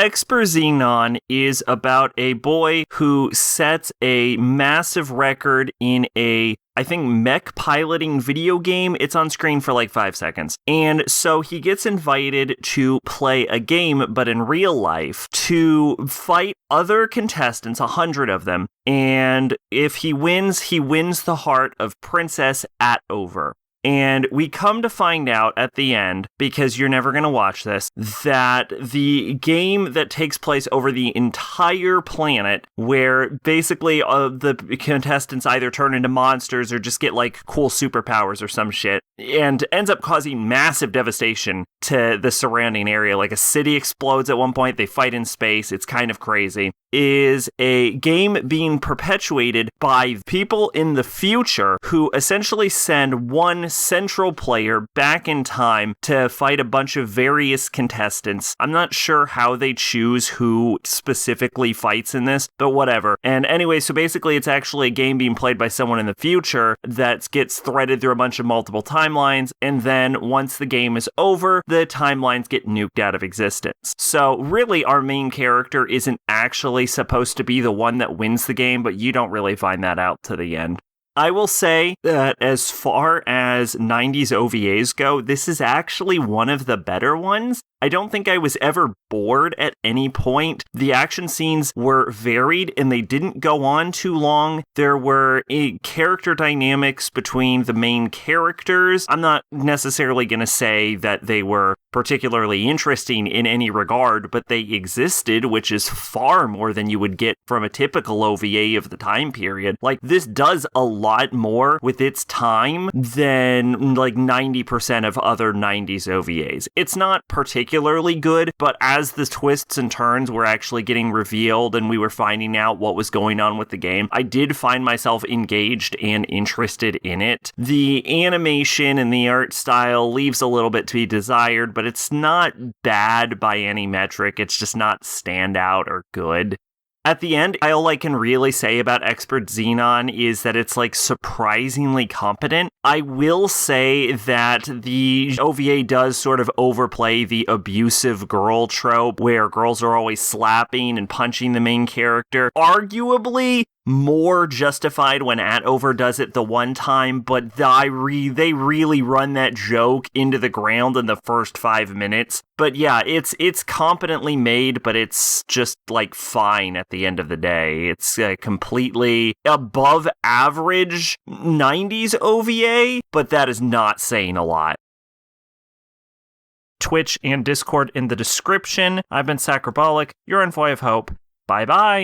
Exper Zenon is about a boy who sets a massive record in I think mech piloting video game. It's on screen for like 5 seconds. And so he gets invited to play a game, but in real life, to fight other contestants, 100 of them. And if he wins the heart of Princess Atover. And we come to find out at the end, because you're never going to watch this, that the game that takes place over the entire planet, where basically the contestants either turn into monsters or just get like cool superpowers or some shit, and ends up causing massive devastation to the surrounding area. Like a city explodes at one point, they fight in space, it's kind of crazy, is a game being perpetuated by people in the future who essentially send one central player back in time to fight a bunch of various contestants. I'm not sure how they choose who specifically fights in this, but whatever. And anyway, so basically it's actually a game being played by someone in the future that gets threaded through a bunch of multiple timelines, and then once the game is over, the timelines get nuked out of existence. So really, our main character isn't actually supposed to be the one that wins the game, but you don't really find that out to the end. I will say that as far as 90s OVAs go, this is actually one of the better ones. I don't think I was ever bored at any point. The action scenes were varied and they didn't go on too long. There were character dynamics between the main characters. I'm not necessarily going to say that they were particularly interesting in any regard, but they existed, which is far more than you would get from a typical OVA of the time period. Like, this does a lot more with its time than like 90% of other 90s OVAs. It's not particularly good, but as the twists and turns were actually getting revealed and we were finding out what was going on with the game, I did find myself engaged and interested in it. The animation and the art style leaves a little bit to be desired, but it's not bad by any metric. It's just not standout or good. At the end, all I can really say about Exper Zenon is that it's like surprisingly competent. I will say that the OVA does sort of overplay the abusive girl trope where girls are always slapping and punching the main character. Arguably more justified when Atover does it the one time, but they really run that joke into the ground in the first 5 minutes. But yeah, it's competently made, but it's just like fine at the end of the day. It's a completely above average 90s OVA, but that is not saying a lot. Twitch and Discord in the description. I've been Sacrobolic, your envoy of hope. Bye-bye.